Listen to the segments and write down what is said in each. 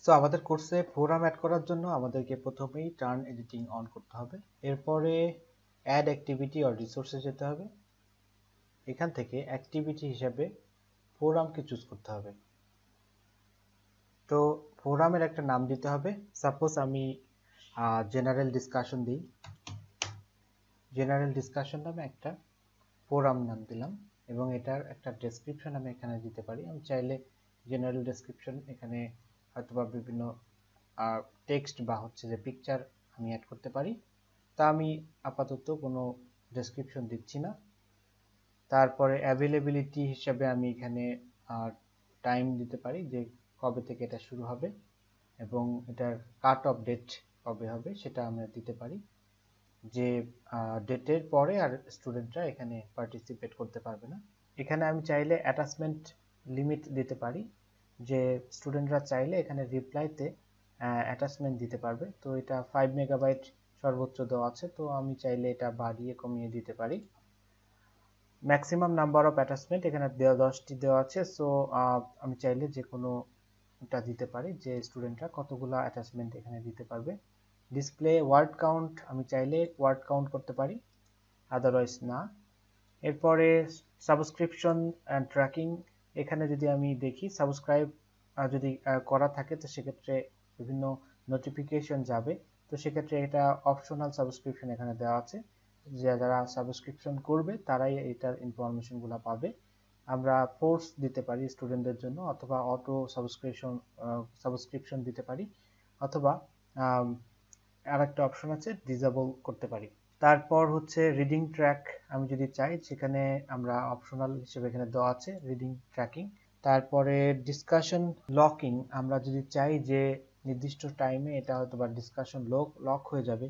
So আমাদের কোর্সে forum add করার জন্য আমাদেরকে প্রথমেই টার্ন এডিটিং অন করতে হবে। এরপরে অ্যাড অ্যাক্টিভিটি অর রিসোর্সে যেতে হবে। এখান থেকে অ্যাক্টিভিটি হিসাবে ফোরামকে চুজ করতে হবে। তো ফোরামের একটা নাম দিতে হবে। সাপোজ আমি জেনারেল ডিসকাশন দিই। জেনারেল ডিসকাশন নামে একটা ফোরাম নাম দিলাম এবং এটার একটা ডেসক্রিপশন আমি এখানে দিতে পারি। আমি চাইলে জেনারেল ডেসক্রিপশন এখানে হয়তোবা বিভিন্ন টেক্সট বা হচ্ছে যে পিকচার আমি অ্যাড করতে পারি। তা আমি আপাতত কোনো ডেসক্রিপশন দিচ্ছি না। তারপরে অ্যাভেলেবিলিটি হিসাবে আমি এখানে টাইম দিতে পারি যে কবে থেকে এটা শুরু হবে এবং এটার কাট অফ ডেট কবে হবে সেটা আমরা দিতে পারি, যে ডেটের পরে আর স্টুডেন্টরা এখানে পার্টিসিপেট করতে পারবে না। এখানে আমি চাইলে অ্যাটাচমেন্ট লিমিট দিতে পারি, যে স্টুডেন্টরা চাইলে এখানে রিপ্লাইতে অ্যাটাচমেন্ট দিতে পারবে। তো এটা 5 মেগাবাইট সর্বোচ্চ দেওয়া আছে, তো আমি চাইলে এটা বাড়িয়ে কমিয়ে দিতে পারি। ম্যাক্সিমাম নাম্বার অফ অ্যাটাচমেন্ট এখানে 10টি দেওয়া আছে। সো আমি চাইলে যে কোনোটা দিতে পারি, যে স্টুডেন্টরা কতগুলো অ্যাটাচমেন্ট এখানে দিতে পারবে। ডিসপ্লে ওয়ার্ড কাউন্ট আমি চাইলে ওয়ার্ড কাউন্ট করতে পারি, আদারওয়াইজ না। এরপরে সাবস্ক্রিপশন অ্যান্ড ট্র্যাকিং, এখানে যদি আমি দেখি সাবস্ক্রাইব যদি করা থাকে তো সেক্ষেত্রে বিভিন্ন নোটিফিকেশন যাবে। তো সেক্ষেত্রে এটা অপশনাল সাবস্ক্রিপশন এখানে দেওয়া আছে, যারা সাবস্ক্রিপশন করবে তারাই এটার ইনফরমেশনগুলো পাবে। আমরা ফোর্স দিতে পারি স্টুডেন্টদের জন্য, অথবা অটো সাবস্ক্রিপশন দিতে পারি, অথবা আরেকটা অপশন আছে ডিসেবল করতে পারি। তারপর হচ্ছে রিডিং ট্র্যাক, আমি যদি চাই সেখানে আমরা অপশনাল হিসেবে এখানে দেওয়া আছে রিডিং ট্র্যাকিং। তারপরে ডিসকাশন লকিং, আমরা যদি চাই যে নির্দিষ্ট টাইমে এটা হয়তো বা ডিসকাশন লক হয়ে যাবে,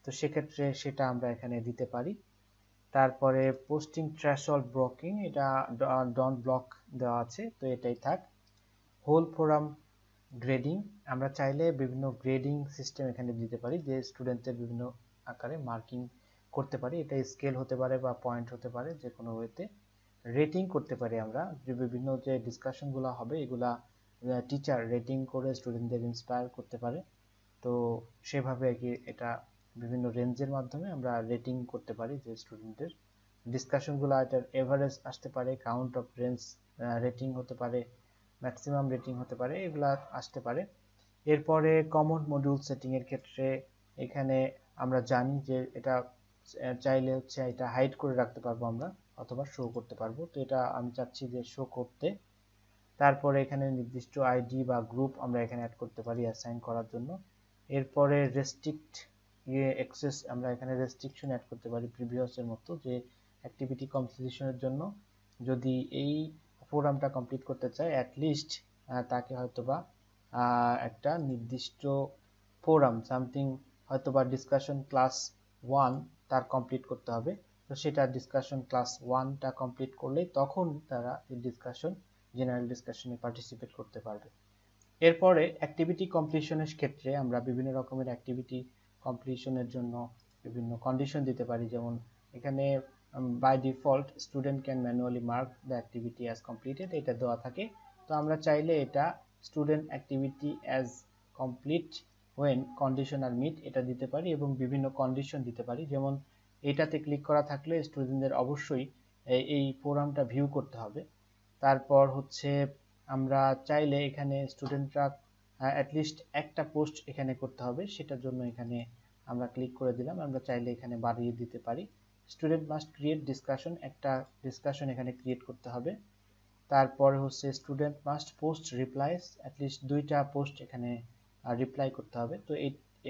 তো সেক্ষেত্রে সেটা আমরা এখানে দিতে পারি। তারপরে পোস্টিং থ্রেশহোল্ড ব্লকিং, এটা ডন্ট ব্লক দেওয়া আছে, তো এটাই থাক। হোল ফোরাম গ্রেডিং, আমরা চাইলে বিভিন্ন গ্রেডিং সিস্টেম এখানে দিতে পারি, যে স্টুডেন্টদের বিভিন্ন আকারে মার্কিং করতে পারি। এটা স্কেল হতে পারে বা পয়েন্ট হতে পারে, যে কোনো ওয়েতে রেটিং করতে পারি। আমরা যে বিভিন্ন যে ডিসকাশনগুলো হবে এগুলা টিচার রেটিং করে স্টুডেন্টদের ইন্সপায়ার করতে পারে। তো সেভাবে আর কি এটা বিভিন্ন রেঞ্জের মাধ্যমে আমরা রেটিং করতে পারি, যে স্টুডেন্টদের ডিসকাশনগুলো এটার এভারেজ আসতে পারে, কাউন্ট অফ রেঞ্জ রেটিং হতে পারে, ম্যাক্সিমাম রেটিং হতে পারে, এগুলা আসতে পারে। এরপরে কমন মডিউল সেটিং এর ক্ষেত্রে এখানে আমরা জানি যে এটা চাইলে হচ্ছে এটা হাইড করে রাখতে পারবো আমরা, অথবা শো করতে পারবো। তো এটা আমি চাচ্ছি যে শো করতে। তারপরে এখানে নির্দিষ্ট আইডি বা গ্রুপ আমরা এখানে অ্যাড করতে পারি অ্যাসাইন করার জন্য। এরপরে রেস্ট্রিক্ট অ্যাক্সেস, আমরা এখানে রেস্ট্রিকশন অ্যাড করতে পারি প্রিভিয়াসের মতো, যে অ্যাক্টিভিটি কমপ্লিশনের জন্য যদি এই ফোরামটা কমপ্লিট করতে চায় অ্যাটলিস্ট তাকে হয়তোবা একটা নির্দিষ্ট ফোরাম সামথিং হয়তোবা ডিসকাশন ক্লাস 1 তার কমপ্লিট করতে হবে। তো সেটা ডিসকাশন ক্লাস 1টা কমপ্লিট করলেই তখন তারা এই ডিসকাশন জেনারেল ডিসকাশনে পার্টিসিপেট করতে পারবে। এরপরে অ্যাক্টিভিটি কমপ্লিশনের ক্ষেত্রে আমরা বিভিন্ন রকমের অ্যাক্টিভিটি কমপ্লিশনের জন্য বিভিন্ন কন্ডিশন দিতে পারি। যেমন এখানে by default student can manually mark the activity as completed, এটা দেওয়া থাকে। তো আমরা চাইলে এটা student activity as complete when condition are met এটা দিতে পারি, এবং বিভিন্ন কন্ডিশন দিতে পারি। যেমন এটাতে ক্লিক করা থাকলে স্টুডেন্টদের অবশ্যই এই ফোরামটা ভিউ করতে হবে। তারপর হচ্ছে আমরা চাইলে এখানে স্টুডেন্টরা অ্যাটলিস্ট একটা পোস্ট এখানে করতে হবে, সেটার জন্য এখানে আমরা ক্লিক করে দিলাম। আমরা চাইলে এখানে বাড়িয়ে দিতে পারি। স্টুডেন্ট মাস্ট ক্রিয়েট ডিসকাশন, একটা ডিসকাশন এখানে ক্রিয়েট করতে হবে। তারপরে হচ্ছে student must post replies, at least 2টা পোস্ট এখানে রিপ্লাই করতে হবে। তো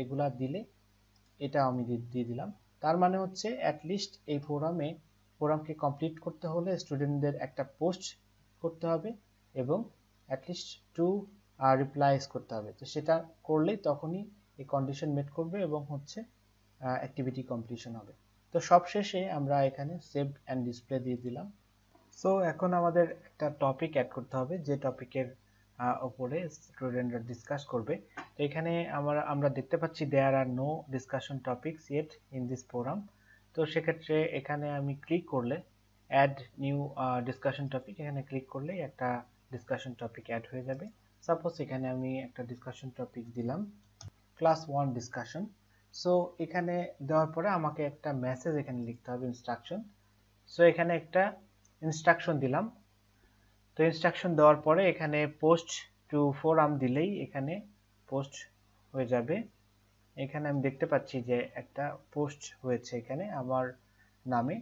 এগুলা দিলে এটা আমি দিয়ে দিলাম। তার মানে হচ্ছে অ্যাটলিস্ট এই ফোরামকে কমপ্লিট করতে হলে স্টুডেন্টদের একটা পোস্ট করতে হবে এবং অ্যাটলিস্ট 2 রিপ্লাইস করতে হবে। তো সেটা করলেই তখনই এই কন্ডিশন মেট করবে এবং হচ্ছে অ্যাক্টিভিটি কমপ্লিশন হবে। তো সবশেষে আমরা এখানে সেভ অ্যান্ড ডিসপ্লে দিয়ে দিলাম। সো এখন আমাদের একটা টপিক অ্যাড করতে হবে, যে টপিকের উপরে স্টুডেন্টরা ডিসকাস করবে। তো এখানে আমরা দেখতে পাচ্ছি there are no discussion topics yet in this forum. তো সেক্ষেত্রে এখানে আমি ক্লিক করলে অ্যাড নিউ ডিসকাশন টপিক, এখানে ক্লিক করলেই একটা ডিসকাশন টপিক অ্যাড হয়ে যাবে। সাপোজ এখানে আমি একটা ডিসকাশন টপিক দিলাম ক্লাস 1 ডিসকাশন। সো এখানে দেওয়ার পরে আমাকে একটা মেসেজ এখানে লিখতে হবে ইনস্ট্রাকশন। সো এখানে একটা ইনস্ট্রাকশন দিলাম। তো ইনস্ট্রাকশন দেওয়ার পরে এখানে পোস্ট টু ফোরাম দিলেই এখানে পোস্ট হয়ে যাবে। এখানে আমি দেখতে পাচ্ছি যে একটা পোস্ট হয়েছে এখানে আমার নামে।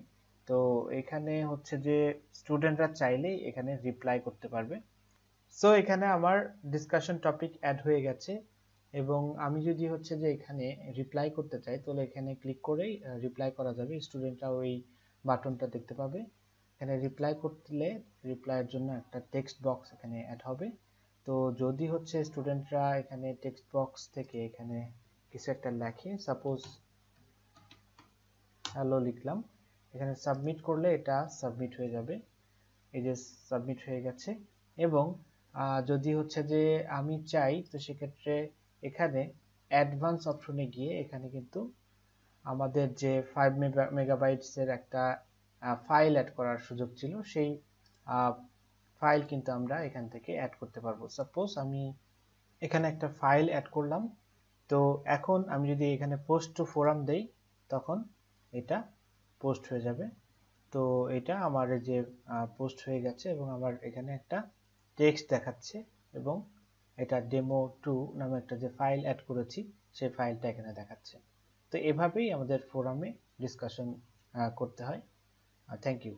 তো এখানে হচ্ছে যে স্টুডেন্টরা চাইলেই এখানে রিপ্লাই করতে পারবে। সো এখানে আমার ডিসকাশন টপিক অ্যাড হয়ে গেছে এবং আমি যদি হচ্ছে যে এখানে রিপ্লাই করতে চাই তাহলে এখানে ক্লিক করেই রিপ্লাই করা যাবে। স্টুডেন্টরা ওই বাটনটা দেখতে পাবে। এখানে রিপ্লাই করলে রিপ্লাইয়ের জন্য একটা টেক্সট বক্স এখানে অ্যাড হবে। তো যদি হচ্ছে স্টুডেন্টরা এখানে টেক্সট বক্স থেকে এখানে কিছু একটা লেখে, সাপোজ হ্যালো লিখলাম, এখানে সাবমিট করলে এটা সাবমিট হয়ে যাবে। এই যে সাবমিট হয়ে গেছে। এবং যদি হচ্ছে যে আমি চাই তো সেক্ষেত্রে এখানে অ্যাডভান্স অপশনে গিয়ে এখানে কিন্তু আমাদের যে 5 মেগাবাইটসের একটা ফাইল অ্যাড করার সুযোগ ছিল, সেই ফাইল কিন্তু আমরা এখান থেকে অ্যাড করতে পারবো। সাপোজ আমি এখানে একটা ফাইল অ্যাড করলাম। তো এখন আমি যদি এখানে পোস্ট টু ফোরাম দেই তখন এটা পোস্ট হয়ে যাবে। তো এটা আমার এই যে পোস্ট হয়ে গেছে এবং আমার এখানে একটা টেক্সট দেখাচ্ছে এবং এটা demo2 নামে একটা যে ফাইল অ্যাড করেছি সেই ফাইলটা এখানে দেখাচ্ছে। তো এভাবেই আমাদের ফোরামে ডিসকাশন করতে হয়। Thank you.